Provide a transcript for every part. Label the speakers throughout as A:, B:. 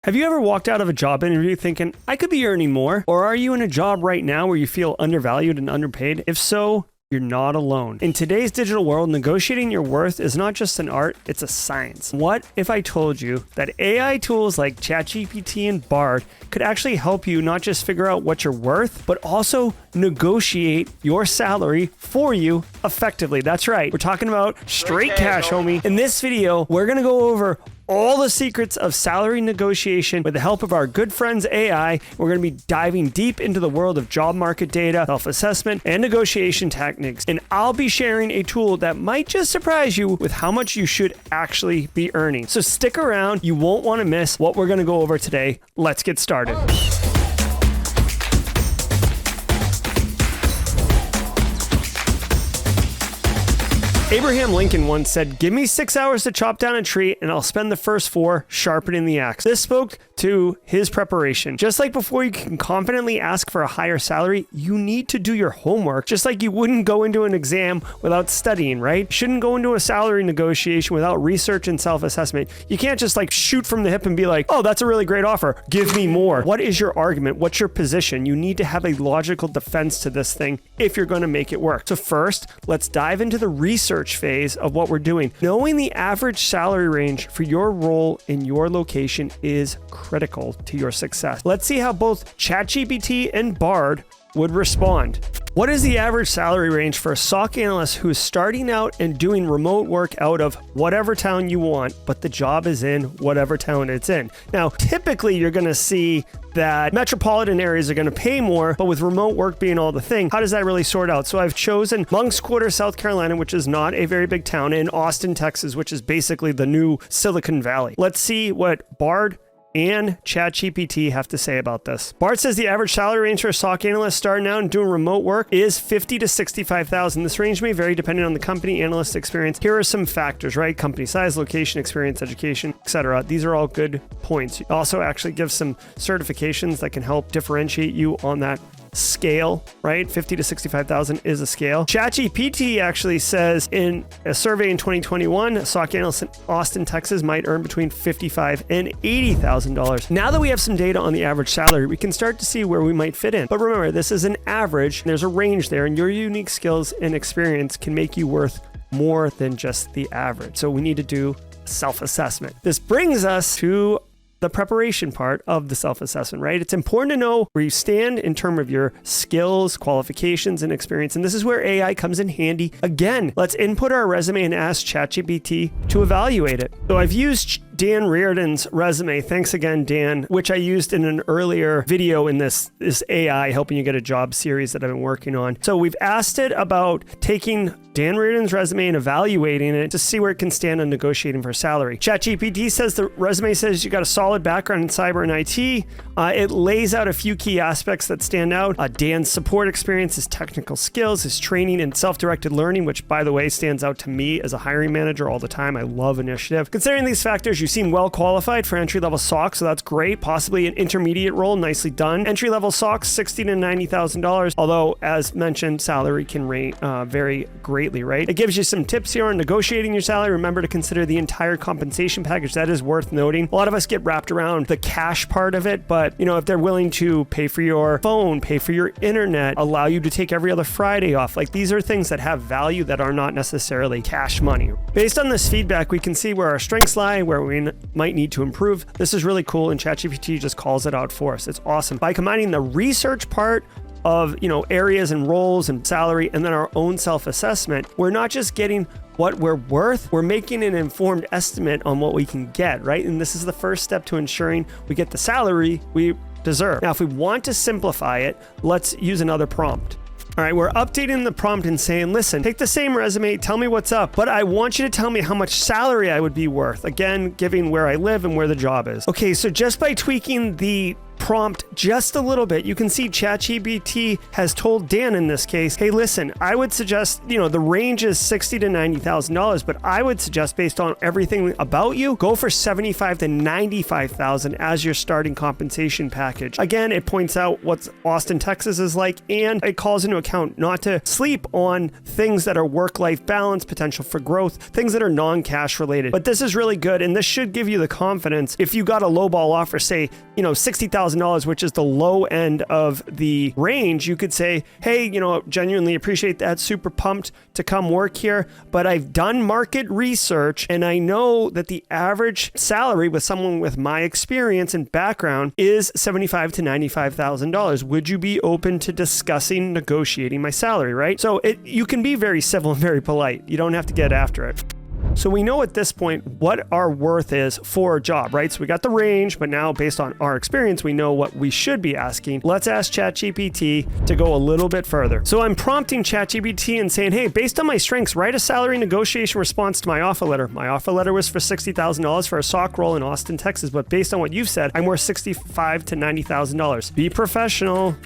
A: Have you ever walked out of a job interview thinking, I could be earning more? Or are you in a job right now where you feel undervalued and underpaid? If so, you're not alone. In today's digital world, negotiating your worth is not just an art, it's a science. What if I told you that AI tools like ChatGPT and Bard could actually help you not just figure out what you're worth, but also negotiate your salary for you effectively? That's right. We're talking about straight cash, homie. In this video, we're gonna go over all the secrets of salary negotiation with the help of our good friends AI. We're going to be diving deep into the world of job market data, self-assessment, and negotiation techniques. And I'll be sharing a tool that might just surprise you with how much you should actually be earning. So stick around. You won't want to miss what we're going to go over today. Let's get started. Abraham Lincoln once said, "Give me 6 hours to chop down a tree and I'll spend the first 4 sharpening the axe." This spoke to his preparation. Just like before you can confidently ask for a higher salary, you need to do your homework. Just like you wouldn't go into an exam without studying, right? You shouldn't go into a salary negotiation without research and self-assessment. You can't just like shoot from the hip and be like, oh, that's a really great offer, give me more. What is your argument? What's your position? You need to have a logical defense to this thing if you're going to make it work. So first, let's dive into the research phase of what we're doing. Knowing the average salary range for your role in your location is critical to your success. Let's see how both ChatGPT and Bard would respond. What is the average salary range for a SOC analyst who is starting out and doing remote work out of whatever town you want, but the job is in whatever town it's in? Now, typically you're going to see that metropolitan areas are going to pay more, but with remote work being all the thing, how does that really sort out? So I've chosen Moncks Quarter, South Carolina, which is not a very big town, and Austin, Texas, which is basically the new Silicon Valley. Let's see what Bard and ChatGPT have to say about this. Bart says the average salary range for a SOC analyst starting out and doing remote work is $50,000 to $65,000. This range may vary depending on the company, analyst experience. Here are some factors, right? Company size, location, experience, education, etc. These are all good points. It also actually gives some certifications that can help differentiate you on that scale, right? 50 to 65,000 is a scale. ChatGPT actually says in a survey in 2021, a SOC analyst in Austin, Texas might earn between $55,000 and $80,000. Now that we have some data on the average salary, we can start to see where we might fit in. But remember, this is an average. There's a range there, and your unique skills and experience can make you worth more than just the average. So we need to do self-assessment. This brings us to the preparation part of the self-assessment, right? It's important to know where you stand in terms of your skills, qualifications, and experience. And this is where AI comes in handy. Again, let's input our resume and ask ChatGPT to evaluate it. So I've used Dan Reardon's resume. Thanks again, Dan, which I used in an earlier video in this AI helping you get a job series that I've been working on. So we've asked it about taking Dan Reardon's resume and evaluating it to see where it can stand on negotiating for salary. ChatGPT says the resume says you got a solid background in cyber and IT. It lays out a few key aspects that stand out. Dan's support experience, his technical skills, his training and self-directed learning, which by the way stands out to me as a hiring manager all the time. I love initiative. Considering these factors, you seem well qualified for entry-level SOC, so that's great. Possibly an intermediate role, nicely done. Entry-level SOC, $60,000 to $90,000, although as mentioned, salary can vary greatly, right? It gives you some tips here on negotiating your salary. Remember to consider the entire compensation package. That is worth noting. A lot of us get wrapped around the cash part of it, but you know, if they're willing to pay for your phone, pay for your internet, allow you to take every other Friday off, like these are things that have value that are not necessarily cash money. Based on this feedback, we can see where our strengths lie, where we might need to improve. This is really cool, and ChatGPT just calls it out for us. It's awesome. By combining the research part of, you know, areas and roles and salary, and then our own self-assessment, we're not just getting what we're worth, we're making an informed estimate on what we can get, right? And this is the first step to ensuring we get the salary we deserve. Now, if we want to simplify it, let's use another prompt. All right, we're updating the prompt and saying, listen, take the same resume, tell me what's up, but I want you to tell me how much salary I would be worth. Again, giving where I live and where the job is. Okay, so just by tweaking the prompt just a little bit, you can see ChatGPT has told Dan in this case, hey, listen, I would suggest, the range is $60,000 to $90,000, but I would suggest based on everything about you, go for $75,000 to $95,000 as your starting compensation package. Again, it points out what Austin, Texas is like, and it calls into account not to sleep on things that are work-life balance, potential for growth, things that are non-cash related. But this is really good, and this should give you the confidence. If you got a lowball offer, say, $60,000, which is the low end of the range, you could say, hey, genuinely appreciate that, super pumped to come work here, but I've done market research and I know that the average salary with someone with my experience and background is $75,000 to $95,000. Would you be open to discussing negotiating my salary, right? So you can be very civil and very polite. You don't have to get after it. So we know at this point what our worth is for a job, right? So we got the range, but now based on our experience, we know what we should be asking. Let's ask ChatGPT to go a little bit further. So I'm prompting ChatGPT and saying, hey, based on my strengths, write a salary negotiation response to my offer letter. My offer letter was for $60,000 for a SOC role in Austin, Texas, but based on what you've said, I'm worth $65,000 to $90,000. Be professional,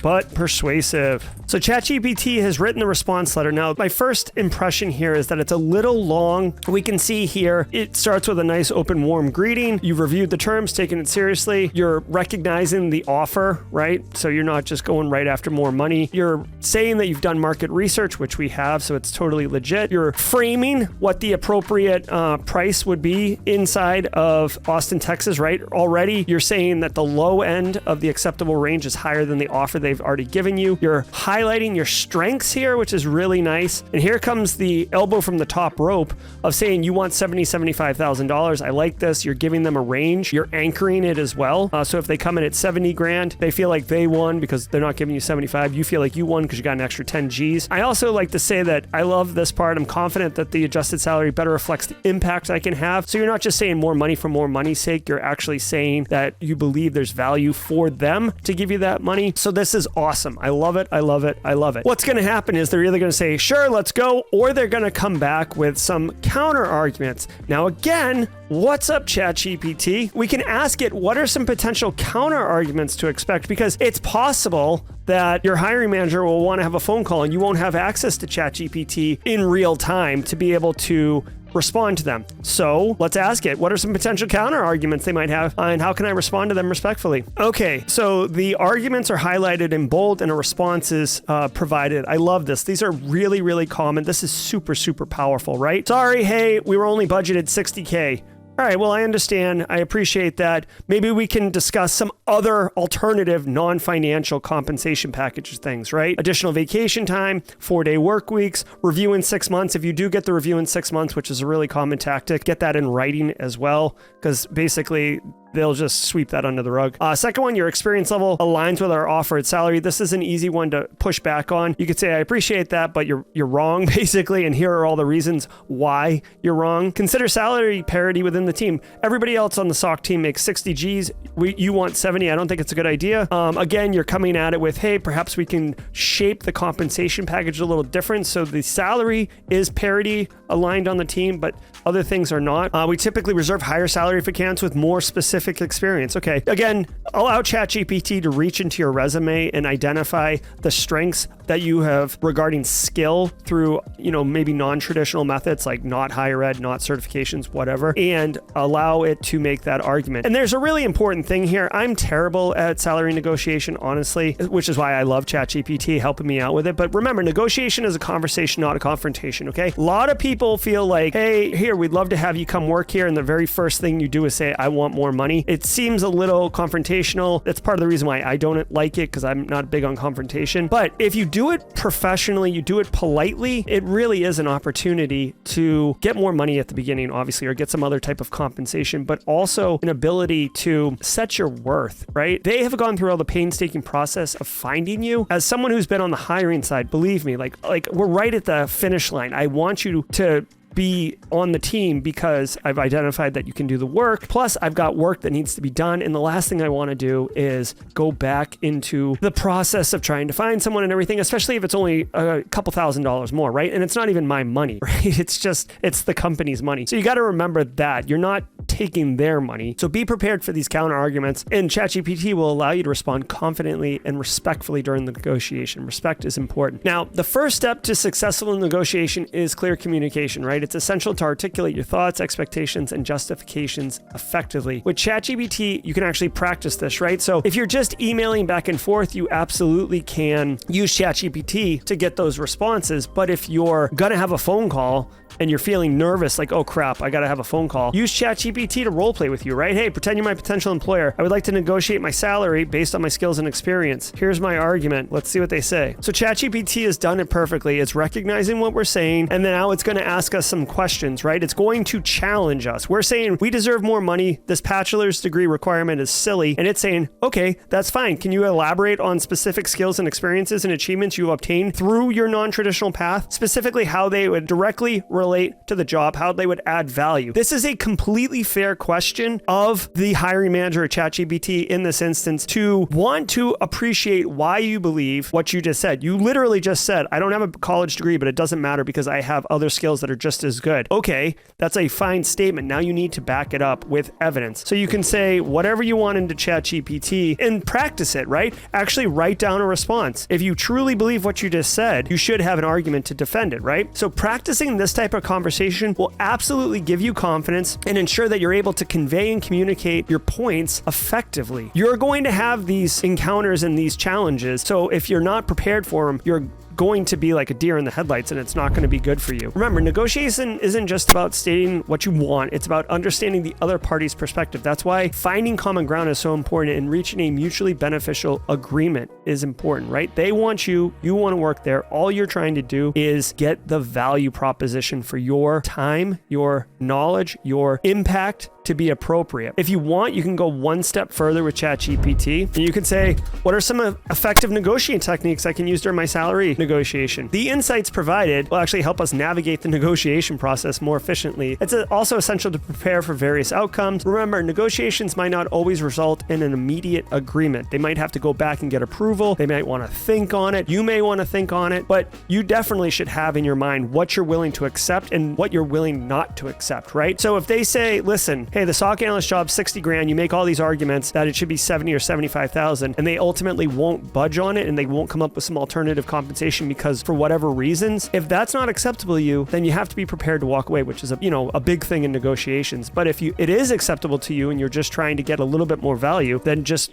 A: but persuasive. So ChatGPT has written the response letter. Now, my first impression here is that it's a little long. We can see here, it starts with a nice open, warm greeting. You've reviewed the terms, taken it seriously. You're recognizing the offer, right? So you're not just going right after more money. You're saying that you've done market research, which we have, so it's totally legit. You're framing what the appropriate price would be inside of Austin, Texas, right? Already, you're saying that the low end of the acceptable range is higher than the offer they've already given you. You're highlighting your strengths here, which is really nice. And here comes the elbow from the top rope of saying you want $70,000, $75,000. I like this. You're giving them a range. You're anchoring it as well. So if they come in at 70 grand, they feel like they won because they're not giving you 75. You feel like you won because you got an extra 10 G's. I also like to say that I love this part. I'm confident that the adjusted salary better reflects the impact I can have. So you're not just saying more money for more money's sake. You're actually saying that you believe there's value for them to give you that money. So this is awesome. I love it. I love it. I love it. What's going to happen is they're either going to say, sure, let's go, or they're going to come back with some counter arguments. Now, again, what's up, ChatGPT? We can ask it, what are some potential counter arguments to expect? Because it's possible that your hiring manager will want to have a phone call and you won't have access to ChatGPT in real time to be able to respond to them. So let's ask it, what are some potential counter arguments they might have, and how can I respond to them respectfully? Okay, so the arguments are highlighted in bold and a response is provided. I love this. These are really, really common. This is super, super powerful, right? Sorry, hey, we were only budgeted $60K. All right, well, I understand. I appreciate that. Maybe we can discuss some other alternative non-financial compensation packages things, right? Additional vacation time, 4-day work weeks, review in 6 months. If you do get the review in 6 months, which is a really common tactic, get that in writing as well, because basically they'll just sweep that under the rug. Second one, your experience level aligns with our offered salary. This is an easy one to push back on. You could say, I appreciate that, but you're wrong, basically, and here are all the reasons why you're wrong. Consider salary parity within the team. Everybody else on the SOC team makes 60 G's. You want 70. I don't think it's a good idea. Again, you're coming at it with, hey, perhaps we can shape the compensation package a little different so the salary is parity aligned on the team, but other things are not. We typically reserve higher salary for candidates with more specific experience. Okay, again, allow ChatGPT to reach into your resume and identify the strengths that you have regarding skill through, maybe non-traditional methods like not higher ed, not certifications, whatever, and allow it to make that argument. And there's a really important thing here. I'm terrible at salary negotiation, honestly, which is why I love ChatGPT helping me out with it. But remember, negotiation is a conversation, not a confrontation, okay? A lot of people feel like, hey, here, we'd love to have you come work here. And the very first thing you do is say, I want more money. It seems a little confrontational. That's part of the reason why I don't like it, because I'm not big on confrontation. But if you do it professionally, you do it politely, it really is an opportunity to get more money at the beginning, obviously, or get some other type of compensation, but also an ability to set your worth, right? They have gone through all the painstaking process of finding you. As someone who's been on the hiring side, believe me, like we're right at the finish line. I want you to be on the team because I've identified that you can do the work. Plus, I've got work that needs to be done. And the last thing I want to do is go back into the process of trying to find someone and everything, especially if it's only a couple $1,000s more, right? And it's not even my money, right? It's the company's money. So you got to remember that you're not taking their money. So be prepared for these counter arguments, and ChatGPT will allow you to respond confidently and respectfully during the negotiation. Respect is important. Now, the first step to successful negotiation is clear communication, right? It's essential to articulate your thoughts, expectations, and justifications effectively. With ChatGPT, you can actually practice this, right? So if you're just emailing back and forth, you absolutely can use ChatGPT to get those responses. But if you're gonna have a phone call and you're feeling nervous, like, oh crap, I gotta have a phone call, use ChatGPT to role play with you, right? Hey, pretend you're my potential employer. I would like to negotiate my salary based on my skills and experience. Here's my argument. Let's see what they say. So ChatGPT has done it perfectly. It's recognizing what we're saying, and then now it's gonna ask us some questions, right? It's going to challenge us. We're saying we deserve more money. This bachelor's degree requirement is silly. And it's saying, okay, that's fine. Can you elaborate on specific skills and experiences and achievements you obtained through your non-traditional path? Specifically how they would directly relate to the job, how they would add value. This is a completely fair question of the hiring manager at ChatGPT in this instance to want to appreciate why you believe what you just said. You literally just said, I don't have a college degree, but it doesn't matter because I have other skills that are just as good. Okay, that's a fine statement. Now you need to back it up with evidence. So you can say whatever you want into ChatGPT and practice it, right? Actually write down a response. If you truly believe what you just said, you should have an argument to defend it, right? So practicing this type of conversation will absolutely give you confidence and ensure that you're able to convey and communicate your points effectively. You're going to have these encounters and these challenges. So if you're not prepared for them, you're going to be like a deer in the headlights, and it's not going to be good for you. Remember, negotiation isn't just about stating what you want. It's about understanding the other party's perspective. That's why finding common ground is so important, and reaching a mutually beneficial agreement is important, right? They want you, you want to work there. All you're trying to do is get the value proposition for your time, your knowledge, your impact to be appropriate. If you want, you can go one step further with ChatGPT, and you can say, what are some effective negotiating techniques I can use during my salary negotiation? The insights provided will actually help us navigate the negotiation process more efficiently. It's also essential to prepare for various outcomes. Remember, negotiations might not always result in an immediate agreement. They might have to go back and get approval. They might want to think on it. You may want to think on it, but you definitely should have in your mind what you're willing to accept and what you're willing not to accept, right? So if they say, listen, hey, the SOC analyst job, 60 grand, you make all these arguments that it should be 70 or 75,000, and they ultimately won't budge on it and they won't come up with some alternative compensation because for whatever reasons, if that's not acceptable to you, then you have to be prepared to walk away, which is a big thing in negotiations. But if it is acceptable to you and you're just trying to get a little bit more value, then just,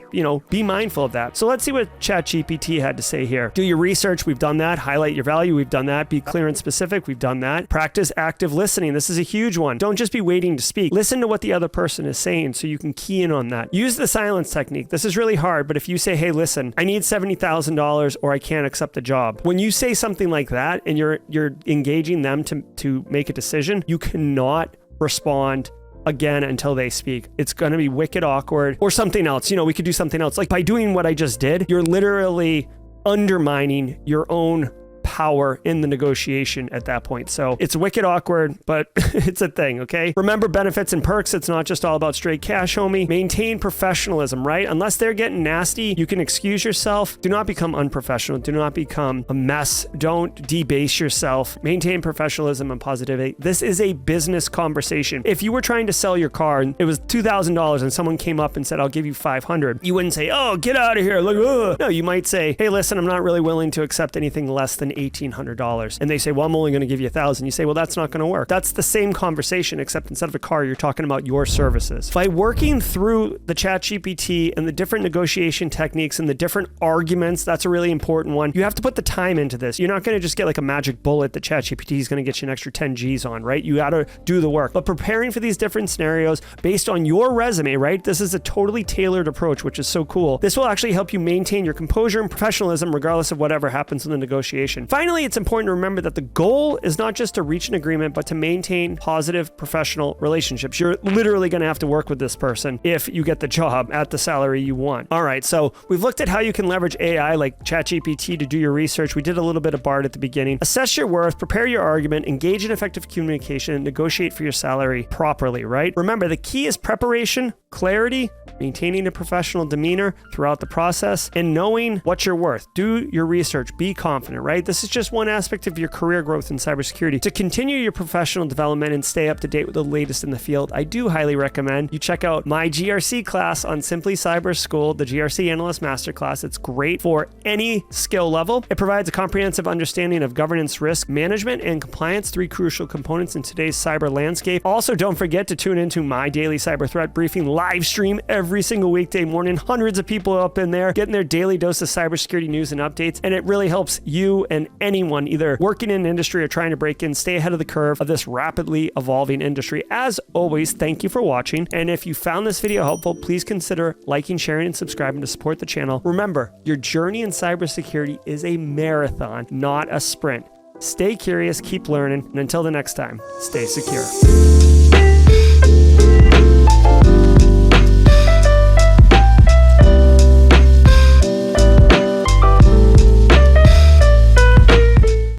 A: be mindful of that. So let's see what ChatGPT had to say here. Do your research. We've done that. Highlight your value. We've done that. Be clear and specific. We've done that. Practice active listening. This is a huge one. Don't just be waiting to speak. Listen to what the other person is saying so you can key in on that. Use the silence technique. This is really hard, but if you say, hey, listen, I need $70,000 or I can't accept the job. When you say something like that and you're engaging them to make a decision, you cannot respond again until they speak. It's going to be wicked awkward or something else. We could do something else. Like by doing what I just did, you're literally undermining your own power in the negotiation at that point. So it's wicked awkward, but it's a thing, okay? Remember benefits and perks. It's not just all about straight cash, homie. Maintain professionalism, right? Unless they're getting nasty, you can excuse yourself. Do not become unprofessional. Do not become a mess. Don't debase yourself. Maintain professionalism and positivity. This is a business conversation. If you were trying to sell your car and it was $2,000 and someone came up and said, I'll give you $500, you wouldn't say, oh, get out of here. Like, ugh. No, you might say, hey, listen, I'm not really willing to accept anything less than $1,800. And they say, well, I'm only going to give you $1,000. You say, well, that's not going to work. That's the same conversation, except instead of a car, you're talking about your services. By working through the ChatGPT and the different negotiation techniques and the different arguments, that's a really important one. You have to put the time into this. You're not going to just get like a magic bullet that ChatGPT is going to get you an extra 10 G's on, right? You got to do the work. But preparing for these different scenarios based on your resume, right? This is a totally tailored approach, which is so cool. This will actually help you maintain your composure and professionalism regardless of whatever happens in the negotiation. Finally, it's important to remember that the goal is not just to reach an agreement, but to maintain positive professional relationships. You're literally going to have to work with this person if you get the job at the salary you want. All right, so we've looked at how you can leverage AI like ChatGPT to do your research. We did a little bit of BART at the beginning. Assess your worth, prepare your argument, engage in effective communication, and negotiate for your salary properly, right? Remember, the key is preparation clarity, maintaining a professional demeanor throughout the process, and knowing what you're worth. Do your research, be confident, right? This is just one aspect of your career growth in cybersecurity. To continue your professional development and stay up to date with the latest in the field, I do highly recommend you check out my GRC class on Simply Cyber School, the GRC Analyst Masterclass. It's great for any skill level. It provides a comprehensive understanding of governance, risk management, and compliance, 3 crucial components in today's cyber landscape. Also, don't forget to tune into my daily cyber threat briefing live stream every single weekday morning. Hundreds of people up in there getting their daily dose of cybersecurity news and updates, and it really helps you and anyone either working in an industry or trying to break in stay ahead of the curve of this rapidly evolving industry. As always, thank you for watching, and if you found this video helpful, please consider liking, sharing, and subscribing to support the channel. Remember, your journey in cybersecurity is a marathon, not a sprint. Stay curious, keep learning, and until the next time, stay secure.